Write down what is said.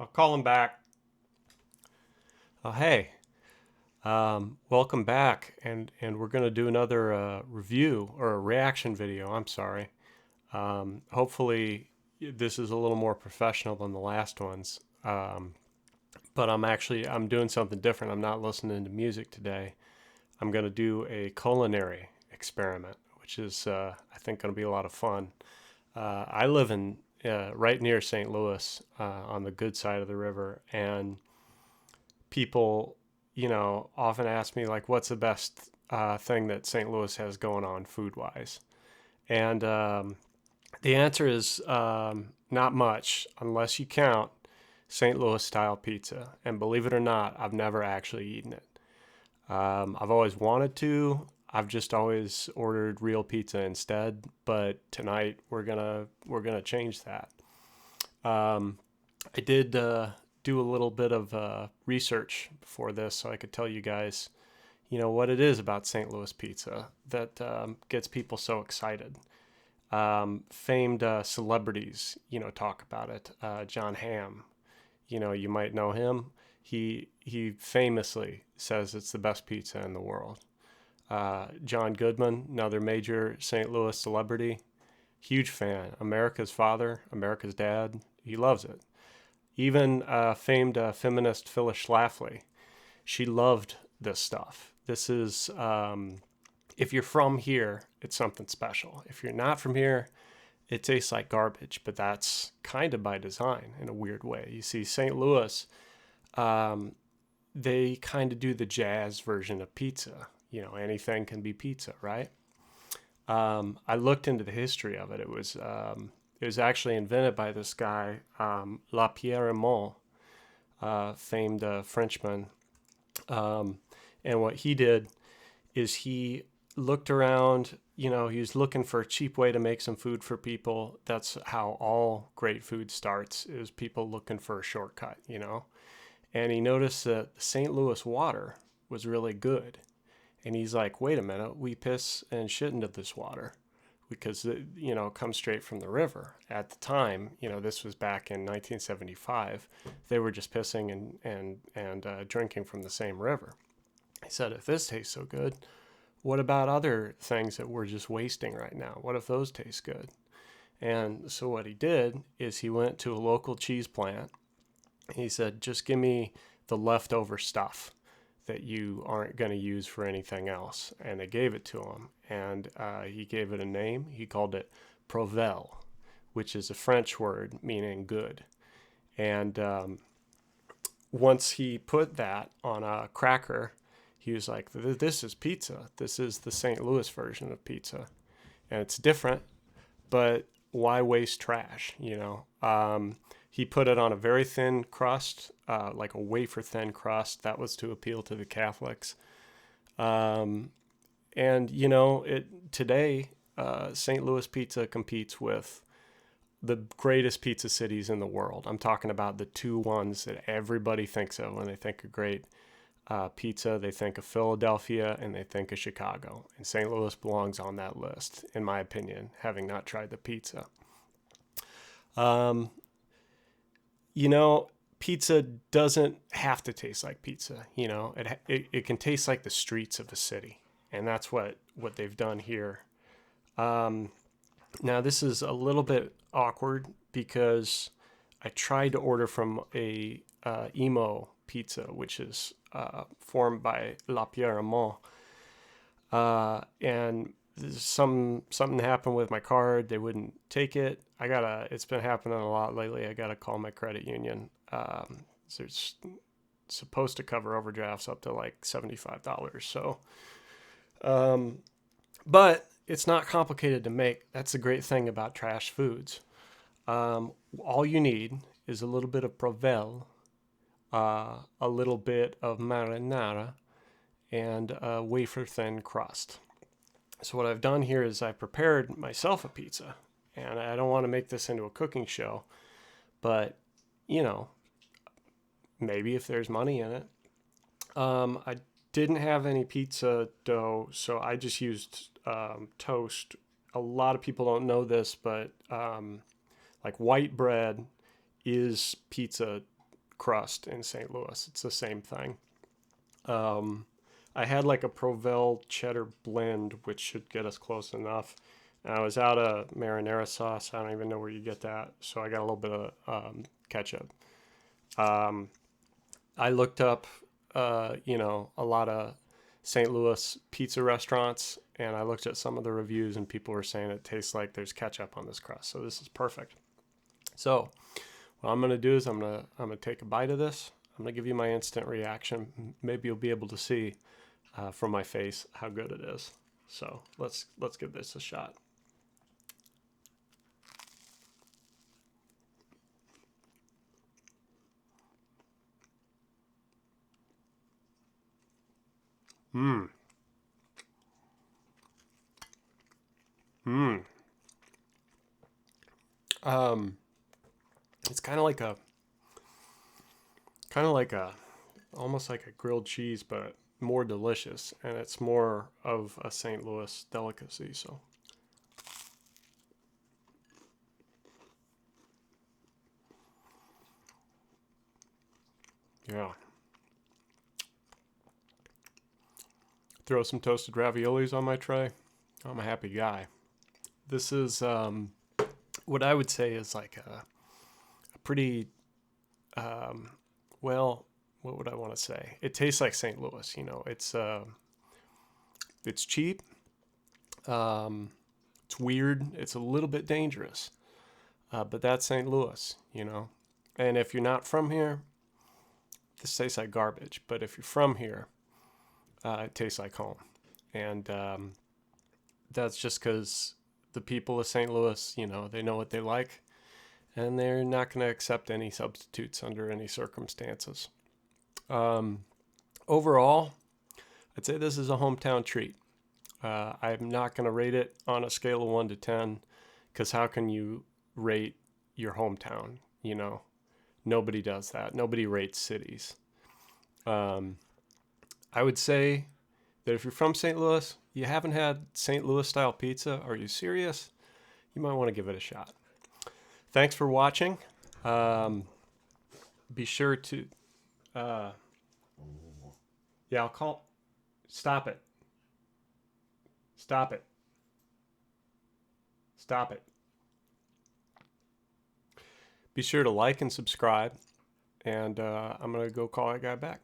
I'll call him back. Oh, hey, welcome back, and we're gonna do another review or a reaction video. I'm sorry. Hopefully, this is a little more professional than the last ones. But I'm doing something different. I'm not listening to music today. I'm gonna do a culinary experiment, which is I think gonna be a lot of fun. I live in right near St. Louis on the good side of the river, and people, often ask me like, what's the best thing that St. Louis has going on food wise? And the answer is not much unless you count St. Louis style pizza. And believe it or not, I've never actually eaten it. I've always wanted to. I've just always ordered real pizza instead. But tonight we're gonna change that. Um, I did do a little bit of research before this so I could tell you guys, what it is about St. Louis pizza that gets people so excited. Famed celebrities, talk about it. John Hamm, you might know him. He famously says it's the best pizza in the world. John Goodman, another major St. Louis celebrity, huge fan. America's father, America's dad. He loves it. Even famed feminist Phyllis Schlafly, she loved this stuff. This is, if you're from here, it's something special. If you're not from here, it tastes like garbage, but that's kind of by design in a weird way. You see, St. Louis, um, they kind of do the jazz version of pizza. Anything can be pizza, right? I looked into the history of it. It was actually invented by this guy, Lapierre Mont, famed Frenchman. Um, and what he did is he looked around. He was looking for a cheap way to make some food for people. That's how all great food starts, is people looking for a shortcut. And he noticed that the St. Louis water was really good. And he's like, wait a minute, we piss and shit into this water because it comes straight from the river. At the time, this was back in 1975. They were just pissing and drinking from the same river. He said, if this tastes so good, what about other things that we're just wasting right now? What if those taste good? And so what he did is he went to a local cheese plant. He said, just give me the leftover stuff that you aren't going to use for anything else. And they gave it to him. And he gave it a name. He called it provel, which is a French word meaning good. And once he put that on a cracker, he was like, this is pizza. This is the St. Louis version of pizza. And it's different, but why waste trash? He put it on a very thin crust, like a wafer thin crust. That was to appeal to the Catholics. Um, and today, St. Louis pizza competes with the greatest pizza cities in the world. I'm talking about the two ones that everybody thinks of when they think of great pizza. They think of Philadelphia and they think of Chicago. And St. Louis belongs on that list, in my opinion, having not tried the pizza. Um, Pizza doesn't have to taste like pizza. It can taste like the streets of a city, and that's what they've done here. Um, Now this is a little bit awkward because I tried to order from a emo pizza, which is formed by La Pierre Mont, and something happened with my card. They wouldn't take it. It's been happening a lot lately. I gotta call my credit union. So it's supposed to cover overdrafts up to like $75. So, um, but it's not complicated to make. That's the great thing about trash foods. All you need is a little bit of provel, a little bit of marinara, and a wafer thin crust. So what I've done here is I prepared myself a pizza, and I don't want to make this into a cooking show, but you know, maybe if there's money in it. I didn't have any pizza dough, so I just used toast. A lot of people don't know this, but like white bread is pizza crust in St. Louis. It's the same thing. Um, I had like a Provel cheddar blend, which should get us close enough. And I was out of marinara sauce. I don't even know where you get that. So I got a little bit of ketchup. Um, I looked up, a lot of St. Louis pizza restaurants, and I looked at some of the reviews, and people were saying it tastes like there's ketchup on this crust. So this is perfect. So what I'm gonna do is I'm gonna take a bite of this. I'm gonna give you my instant reaction. Maybe you'll be able to see from my face how good it is. So let's give this a shot. Mmm. Mmm. Um, it's kind of like a, almost like a grilled cheese, but more delicious, and it's more of a St. Louis delicacy. So yeah, throw some toasted raviolis on my tray. I'm a happy guy. This is what I would say is like a pretty um, well. What would I want to say? It tastes like St. Louis. It's cheap. Um, it's weird. It's a little bit dangerous, but that's St. Louis. And if you're not from here, this tastes like garbage. But if you're from here, it tastes like home. And that's just because the people of St. Louis, they know what they like, and they're not going to accept any substitutes under any circumstances. Um, Overall, I'd say this is a hometown treat. I'm not going to rate it on a scale of 1 to 10, because how can you rate your hometown? Nobody does that. Nobody rates cities. Um, I would say that if you're from St. Louis, you haven't had St. Louis style pizza, are you serious? You might want to give it a shot. Thanks for watching. Um, be sure to, uh, yeah, I'll call. Stop it. Stop it. Stop it. Be sure to like and subscribe, and I'm going to go call that guy back.